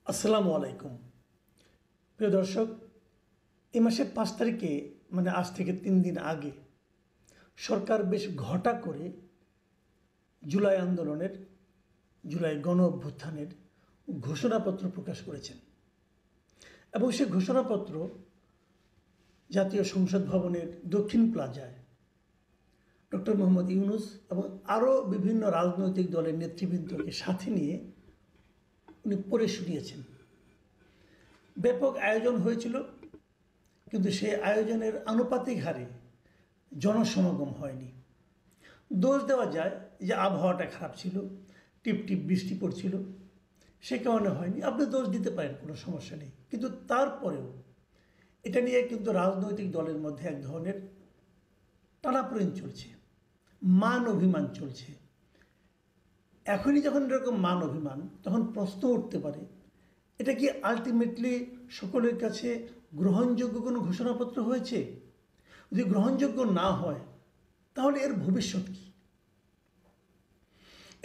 আসসালামু আলাইকুম। প্রিয় দর্শক, এই মাসের ৫ তারিখে মানে আজ থেকে ৩ দিন আগে সরকার বেশ ঘটা করে জুলাই আন্দোলনের, জুলাই গণ অভ্যুত্থানের ঘোষণাপত্র প্রকাশ করেছেন এবং সে ঘোষণাপত্র জাতীয় সংসদ ভবনের দক্ষিণ প্লাজায় ডক্টর মোহাম্মদ ইউনূস এবং আরও বিভিন্ন রাজনৈতিক দলের নেতৃবৃন্দকে সাথে নিয়ে উনি পড়ে শুনিয়েছেন। ব্যাপক আয়োজন হয়েছিল, কিন্তু সেই আয়োজনের আনুপাতিক হারে জনসমাগম হয়নি। দোষ দেওয়া যায় যে আবহাওয়াটা খারাপ ছিল, টিপ টিপ বৃষ্টি পড়ছিল, সে কারণে হয়নি। আপনি দোষ দিতে পারেন, কোনো সমস্যা নেই, কিন্তু তারপরেও এটা নিয়ে কিন্তু রাজনৈতিক দলের মধ্যে এক ধরনের টানাপোড়েন চলছে, মান অভিমান চলছে। এখনই যখন এরকম মান অভিমান, তখন প্রশ্ন উঠতে পারে, এটা কি আলটিমেটলি সকলের কাছে গ্রহণযোগ্য কোনো ঘোষণাপত্র হয়েছে? যদি গ্রহণযোগ্য না হয়, তাহলে এর ভবিষ্যৎ কী?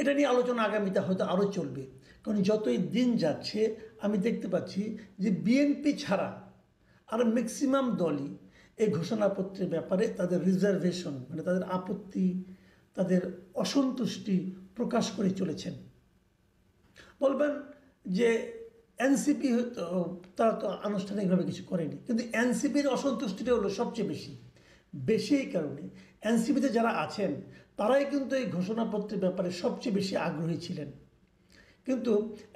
এটা নিয়ে আলোচনা আগামীতে হয়তো আরও চলবে, কারণ যতই দিন যাচ্ছে আমি দেখতে পাচ্ছি যে বিএনপি ছাড়া আর ম্যাক্সিমাম দলই এই ঘোষণাপত্রের ব্যাপারে তাদের রিজার্ভেশন, মানে তাদের আপত্তি, তাদের অসন্তুষ্টি প্রকাশ করে চলেছেন। বলবেন যে এনসিপি তারা তো আনুষ্ঠানিকভাবে কিছু করেনি, কিন্তু এনসিপির অসন্তুষ্টিটা হলো সবচেয়ে বেশি এই কারণে এনসিপিতে যারা আছেন তারাই কিন্তু এই ঘোষণাপত্রের ব্যাপারে সবচেয়ে বেশি আগ্রহী ছিলেন। কিন্তু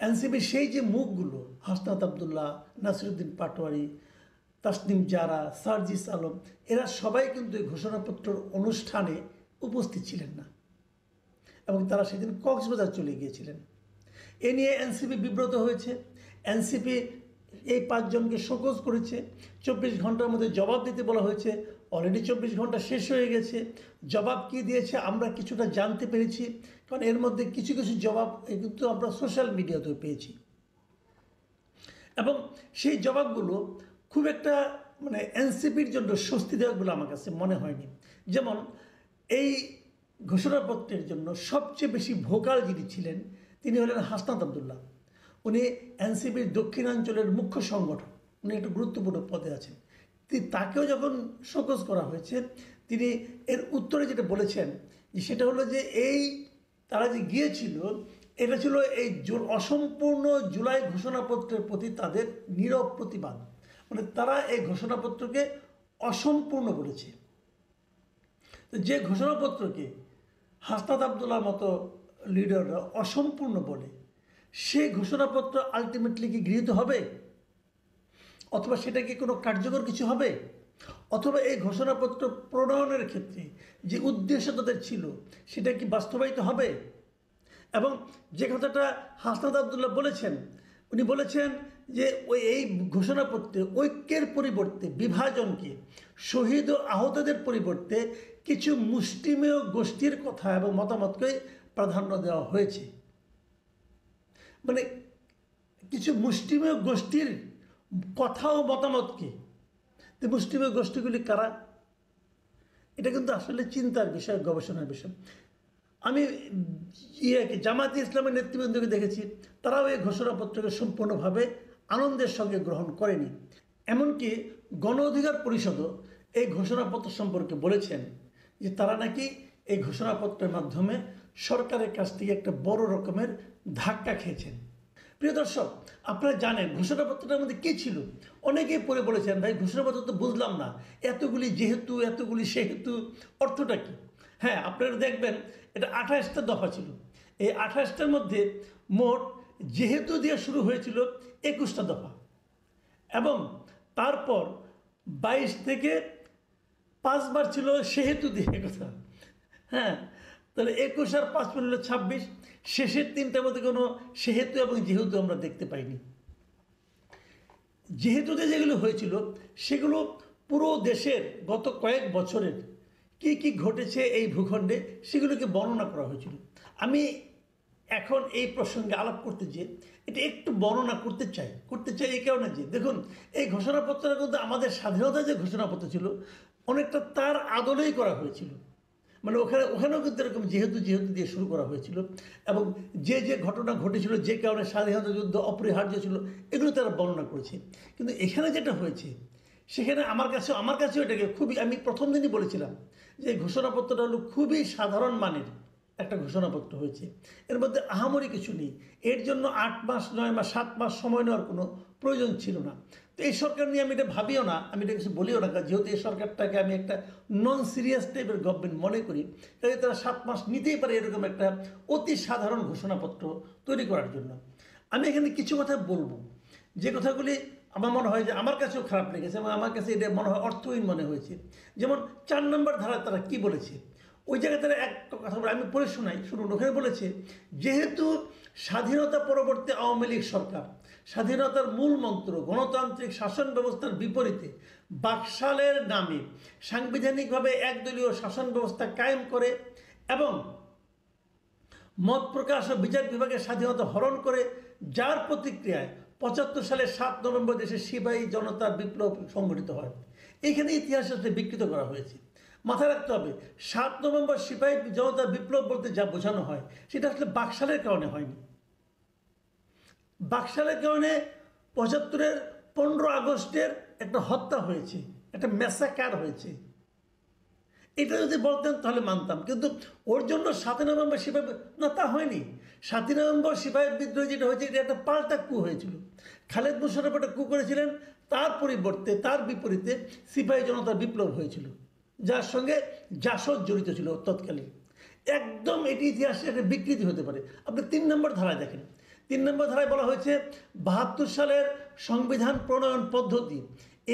এনসিপির সেই যে মুখগুলো, হাসনাত আবদুল্লাহ, নাসিরুদ্দিন পাটোয়ারি, তাসনিম জারা, সার্জিস আলম, এরা সবাই কিন্তু এই ঘোষণাপত্রের অনুষ্ঠানে উপস্থিত ছিলেন না এবং তারা সেদিন কক্সবাজার চলে গিয়েছিলেন। এ নিয়ে এনসিপি বিব্রত হয়েছে। এনসিপি এই ৫ জনকে শোকজ করেছে। ২৪ ঘন্টার মধ্যে জবাব দিতে বলা হয়েছে। অলরেডি ২৪ ঘন্টা শেষ হয়ে গেছে। জবাব কী দিয়েছে আমরা কিছুটা জানতে পেরেছি, কারণ এর মধ্যে কিছু কিছু জবাব কিন্তু আমরা সোশ্যাল মিডিয়াতেও পেয়েছি এবং সেই জবাবগুলো খুব একটা মানে এনসিপির জন্য স্বস্তিদায়ক বলে আমার কাছে মনে হয়নি। যেমন এই ঘোষণাপত্রের জন্য সবচেয়ে বেশি ভোকাল যিনি ছিলেন তিনি হলেন হাসনাত আবদুল্লাহ। উনি এনসিপির দক্ষিণাঞ্চলের মুখ্য সংগঠক, উনি একটা গুরুত্বপূর্ণ পদে আছেন। তাকেও যখন শোকজ করা হয়েছে, তিনি এর উত্তরে যেটা বলেছেন যে সেটা হলো যে এই তারা যে গিয়েছিল এটা ছিল এই অসম্পূর্ণ জুলাই ঘোষণাপত্রের প্রতি তাদের নীরব প্রতিবাদ। মানে তারা এই ঘোষণাপত্রকে অসম্পূর্ণ বলেছে। তো যে ঘোষণাপত্রকে হাসনাত আবদুল্লাহর মতো লিডাররা অসম্পূর্ণ বলে, সেই ঘোষণাপত্র আলটিমেটলি কি গৃহীত হবে, অথবা সেটা কি কোনো কার্যকর কিছু হবে, অথবা এই ঘোষণাপত্র প্রণয়নের ক্ষেত্রে যে উদ্দেশ্য তাদের ছিল সেটা কি বাস্তবায়িত হবে? এবং যে কথাটা হাসনাত আবদুল্লাহ বলেছেন, উনি বলেছেন যে এই ঘোষণাপত্রে ঐক্যের পরিবর্তে বিভাজনকে, শহীদ ও আহতদের পরিবর্তে কিছু মুষ্টিমেয় গোষ্ঠীর কথা এবং মতামতকে প্রাধান্য দেওয়া হয়েছে। মানে কিছু মুষ্টিমেয় গোষ্ঠীর কথা ও মতামতকে, তো মুষ্টিমেয় গোষ্ঠীগুলি কারা? এটা কিন্তু আসলে চিন্তার বিষয়, গবেষণার বিষয়। আমি জামায়াতে ইসলামের নেতৃবৃন্দকে দেখেছি, তারাও এই ঘোষণাপত্রকে সম্পূর্ণভাবে আনন্দের সঙ্গে গ্রহণ করেনি। এমনকি গণ অধিকার পরিষদও এই ঘোষণাপত্র সম্পর্কে বলেছেন যে তারা নাকি এই ঘোষণাপত্রের মাধ্যমে সরকারের কাছ থেকে একটা বড় রকমের ধাক্কা খেয়েছেন। প্রিয় দর্শক, আপনারা জানেন ঘোষণাপত্রটার মধ্যে কী ছিল। অনেকেই পড়ে বলেছেন, ভাই ঘোষণাপত্র তো বুঝলাম না, এতগুলি যেহেতু, এতগুলি সেহেতু, অর্থটা কী? হ্যাঁ, আপনারা দেখবেন এটা ২৮টা দফা ছিল। এই ২৮টার মধ্যে মোট যেহেতু দিয়ে শুরু হয়েছিল ২১টা দফা এবং তারপর ২২ থেকে ৫ বার ছিল সেহেতু দিয়ে কথা। হ্যাঁ, তাহলে ২১ আর ৫ হলো ২৬। শেষের ৩টার মধ্যে কোনো সেহেতু এবং যেহেতু আমরা দেখতে পাইনি। যেহেতুতে যেগুলো হয়েছিল সেগুলো পুরো দেশের গত কয়েক বছরের কি কি ঘটেছে এই ভূখণ্ডে সেগুলোকে বর্ণনা করা হয়েছিল। আমি এখন এই প্রসঙ্গে আলাপ করতে যে এটা একটু বর্ণনা করতে চাই এই কারণে যে দেখুন, এই ঘোষণাপত্রের মধ্যে আমাদের স্বাধীনতা যে ঘোষণাপত্র ছিল অনেকটা তার আদলেই করা হয়েছিল। মানে ওখানেও কিন্তু এরকম যেহেতু দিয়ে শুরু করা হয়েছিল, এবং যে ঘটনা ঘটেছিল, যে কারণে স্বাধীনতা যুদ্ধ অপরিহার্য ছিল, এগুলো তারা বর্ণনা করেছে। কিন্তু এখানে যেটা হয়েছে, সেখানে আমার কাছেও এটাকে খুবই, আমি প্রথম দিনই বলেছিলাম যে এই ঘোষণাপত্রটা হলো খুবই সাধারণ মানের একটা ঘোষণাপত্র হয়েছে। এর মধ্যে আহামরি কিছু নেই। এর জন্য 8 মাস 9 মাস 7 মাস সময় নেওয়ার কোনো প্রয়োজন ছিল না। তো এই সরকার নিয়ে আমি এটা ভাবিও না, আমি এটা কিছু বলিও না, যেহেতু এই সরকারটাকে আমি একটা নন সিরিয়াস টাইপের গভর্নমেন্ট মনে করি, তাই তারা 7 মাস নিতেই পারে এরকম একটা অতি সাধারণ ঘোষণাপত্র তৈরি করার জন্য। আমি এখানে কিছু কথা বলবো, যে কথাগুলি আমার মনে হয় যে আমার কাছেও খারাপ লেগেছে, এবং আমার কাছে এটা মনে হয় অর্থহীন মনে হয়েছে। যেমন 4 নম্বর ধারায় তারা কি বলেছে, ওই জায়গায় তারা একটা কথা বলে, আমি পড়ে শোনাই, শুনুন। ওখানে বলেছে, যেহেতু স্বাধীনতা পরবর্তী আওয়ামী লীগ সরকার স্বাধীনতার মূল মন্ত্র গণতান্ত্রিক শাসন ব্যবস্থার বিপরীতে বাকশালের নামে সাংবিধানিকভাবে একদলীয় শাসন ব্যবস্থা কায়েম করে এবং মত প্রকাশ ও বিচার বিভাগের স্বাধীনতা হরণ করে, যার প্রতিক্রিয়ায় 75 সালের 7 নভেম্বর দেশে সিপাহী জনতার বিপ্লব সংঘটিত হয়। এইখানে ইতিহাসে বিকৃত করা হয়েছে। মাথায় রাখতে হবে, 7 নভেম্বর সিপাহী জনতার বিপ্লব বলতে যা বোঝানো হয়, সেটা আসলে বাকশালের কারণে হয়নি। বাকশালের কারণে 75-এর 15 আগস্টের একটা হত্যা হয়েছে, একটা ম্যাসাকার হয়েছে। এটা যদি বলতেন তাহলে মানতাম, কিন্তু ওর জন্য 7 নভেম্বর সিপাহী না, তা হয়নি। 7 নভেম্বর সিপাহী বিদ্রোহ যেটা হয়েছে, এটা একটা পাল্টা কু হয়েছিল। খালেদ মোশাররফ একটা কু করেছিলেন, তার পরিবর্তে তার বিপরীতে সিপাহী জনতার বিপ্লব হয়েছিল, যার সঙ্গে জাসদ জড়িত ছিল তৎকালীন। একদম এটি ইতিহাসে একটা বিকৃতি হতে পারে। আপনি 3 নম্বর ধারায় দেখেন, 3 নম্বর ধারায় বলা হয়েছে 72 সালের সংবিধান প্রণয়ন পদ্ধতি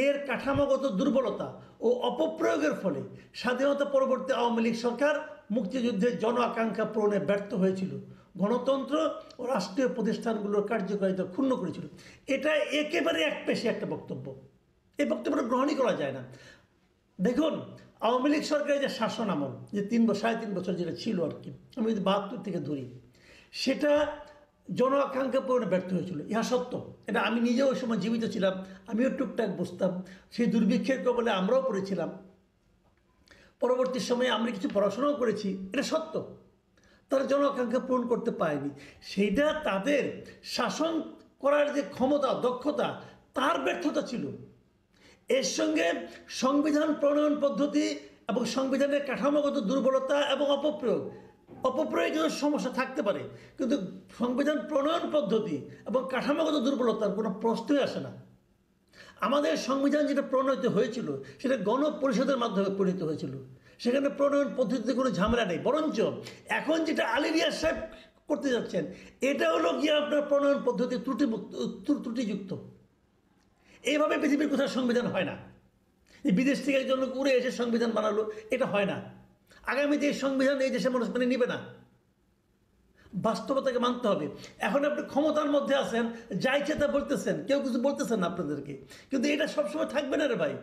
এর কাঠামোগত দুর্বলতা ও অপপ্রয়োগের ফলে স্বাধীনতা পরবর্তী আওয়ামী লীগ সরকার মুক্তিযুদ্ধের জন আকাঙ্ক্ষা পূরণে ব্যর্থ হয়েছিল, গণতন্ত্র ও রাষ্ট্রীয় প্রতিষ্ঠানগুলোর কার্যকারিতা ক্ষুণ্ণ করেছিল। এটা একেবারে একপেশে একটা বক্তব্য, এই বক্তব্যটা গ্রহণই করা যায় না। দেখুন, আওয়ামী লীগ সরকারের যে শাসন আমল, যে 3.5 বছর যেটা ছিল আর কি, আমি যদি 72 থেকে ধরি, সেটা জন আকাঙ্ক্ষা পূরণে ব্যর্থ হয়েছিল, ইহা সত্য। এটা আমি নিজেও ওই সময় জীবিত ছিলাম, আমিও টুকটাক বুঝতাম। সেই দুর্ভিক্ষের কবলে আমরাও পড়েছিলাম। পরবর্তী সময়ে আমরা কিছু পড়াশোনাও করেছি, এটা সত্য। তারা জন আকাঙ্ক্ষা পূরণ করতে পারেনি, সেইটা তাদের শাসন করার যে ক্ষমতা, দক্ষতা, তার ব্যর্থতা ছিল। এর সঙ্গে সংবিধান প্রণয়ন পদ্ধতি এবং সংবিধানের কাঠামোগত দুর্বলতা এবং অপপ্রয়োগের সমস্যা থাকতে পারে, কিন্তু সংবিধান প্রণয়ন পদ্ধতি এবং কাঠামোগত দুর্বলতার কোনো প্রশ্নই আসে না। আমাদের সংবিধান যেটা প্রণয়িত হয়েছিল, সেটা গণপরিষদের মাধ্যমে প্রণীত হয়েছিল, সেখানে প্রণয়ন পদ্ধতিতে কোনো ঝামেলা নেই। বরঞ্চ এখন যেটা আলী রিয়াজ সাহেব করতে যাচ্ছেন, এটা হলো গিয়ে আপনার প্রণয়ন পদ্ধতি ত্রুটিযুক্ত। এইভাবে পৃথিবীর কোথাও সংবিধান হয় না। বিদেশ থেকে একজন লোক উড়ে এসে সংবিধান বানালো, এটা হয় না। আগামীতে এই সংবিধান এই দেশের মানুষ মেনে নিবে না, বাস্তবতাকে মানতে হবে। এখন আপনি ক্ষমতার মধ্যে আছেন, যা ইচ্ছে তা বলতেছেন, কেউ কিছু বলতেছেন না আপনাদেরকে, কিন্তু এটা সবসময় থাকবে না রে ভাই,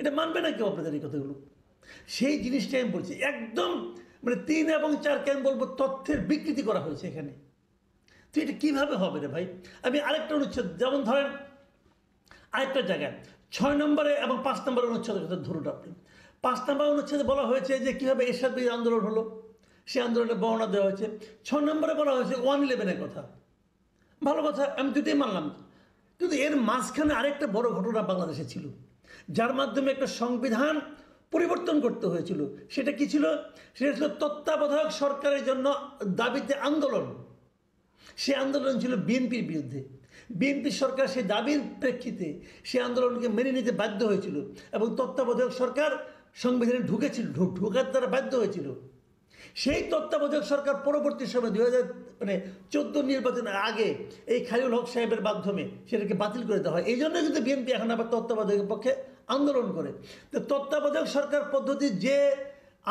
এটা মানবে না কেউ আপনাদের এই কথাগুলো। সেই জিনিসটাই আমি বলছি, একদম মানে 3 এবং 4 আমি বলবো তথ্যের বিকৃতি করা হয়েছে এখানে। তো এটা কীভাবে হবে রে ভাই? আমি আরেকটা অনুচ্ছেদ, যেমন ধরেন আরেকটা জায়গায় 6 নম্বরে এবং 5 নম্বর অনুচ্ছেদের কথা ধরুন আপনি। 5 নম্বর অনুচ্ছেদে বলা হয়েছে যে কীভাবে এরশাদ বিরোধী আন্দোলন হলো, সেই আন্দোলনের বর্ণনা দেওয়া হয়েছে। 6 নম্বরে বলা হয়েছে 111-এর কথা। ভালো কথা, আমি দুটোই মানলাম, কিন্তু এর মাঝখানে আরেকটা বড় ঘটনা বাংলাদেশে ছিল, যার মাধ্যমে একটা সংবিধান পরিবর্তন করতে হয়েছিল। সেটা কি ছিল? সেটা ছিল তত্ত্বাবধায়ক সরকারের জন্য দাবিতে আন্দোলন। সে আন্দোলন ছিল বিএনপির বিরুদ্ধে। বিএনপি সরকার সেই দাবির প্রেক্ষিতে সে আন্দোলনকে মেনে নিতে বাধ্য হয়েছিল, এবং তত্ত্বাবধায়ক সরকার সংবিধানে ঢোকাতে তারা বাধ্য হয়েছিল। সেই তত্ত্বাবধায়ক সরকার পরবর্তী সময় 2014 নির্বাচনের আগে এই খালিউল হক সাহেবের মাধ্যমে সেটাকে বাতিল করে দেওয়া হয়। এই জন্য কিন্তু বিএনপি এখন আবার তত্ত্বাবধায়কের পক্ষে আন্দোলন করে। তো তত্ত্বাবধায়ক সরকার পদ্ধতি যে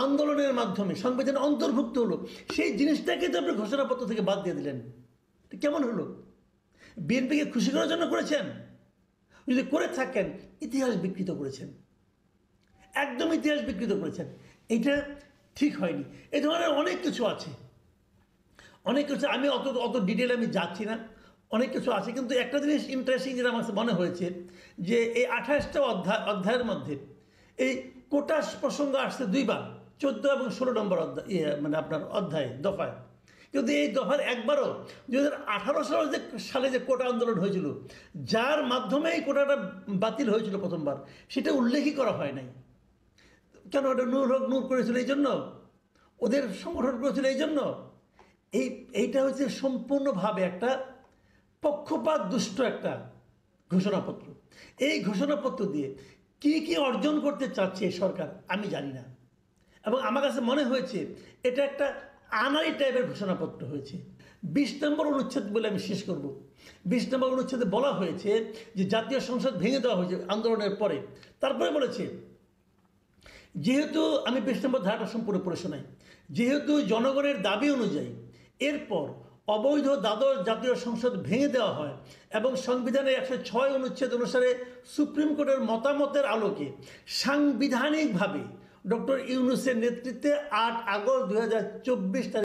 আন্দোলনের মাধ্যমে সংবিধানে অন্তর্ভুক্ত হলো, সেই জিনিসটাকে তো আপনি ঘোষণাপত্র থেকে বাদ দিয়ে দিলেন, কেমন হলো? বিএনপিকে খুশি করার জন্য করেছেন? যদি করে থাকেন, ইতিহাস বিকৃত করেছেন, একদম ইতিহাস বিকৃত করেছেন। এটা ঠিক হয়নি। এই ধরনের অনেক কিছু আছে, অনেক কিছু, আমি অত ডিটেলে আমি যাচ্ছি না, অনেক কিছু আছে। কিন্তু একটা জিনিস ইন্টারেস্টিং যেটা আমার মনে হয়েছে, যে এই 28টা অধ্যায়ের মধ্যে এই কোটা প্রসঙ্গ আসছে 2 বার। 14 এবং 16 নম্বর অধ্যায় মানে আপনার অধ্যায় দফায়। কিন্তু এই দফার একবারও 2018 সালে যে কোটা আন্দোলন হয়েছিল, যার মাধ্যমে এই কোটাটা বাতিল হয়েছিল প্রথমবার, সেটা উল্লেখই করা হয় নাই। কেন? ওটা নূর হক নূর করেছিল এই জন্য, ওদের সংগঠন করেছিল এই জন্য। এইটা হচ্ছে সম্পূর্ণভাবে একটা পক্ষপাত দুষ্ট একটা ঘোষণাপত্র। এই ঘোষণাপত্র দিয়ে কি কি অর্জন করতে চাচ্ছে এই সরকার আমি জানি না, এবং আমার কাছে মনে হয়েছে এটা একটা আনাড়ি টাইপের ঘোষণাপত্র হয়েছে। 20 নম্বর অনুচ্ছেদ বলে আমি শেষ করব। 20 নম্বর অনুচ্ছেদে বলা হয়েছে যে জাতীয় সংসদ ভেঙে দেওয়া হয়েছে আন্দোলনের পরে। তারপরে বলেছে, যেহেতু আমি 20 নম্বর ধারাটা সম্পূর্ণ পড়ে শোনাই, যেহেতু জনগণের দাবি অনুযায়ী এরপর অবৈধ দ্বাদশ জাতীয় সংসদ ভেঙে দেওয়া হয় এবং সংবিধানের 106 অনুচ্ছেদ অনুসারে সুপ্রিম কোর্টের মতামতের আলোকে সাংবিধানিকভাবে ডক্টর ইউনূসের নেতৃত্বে 8 আগস্ট 2024 তারিখ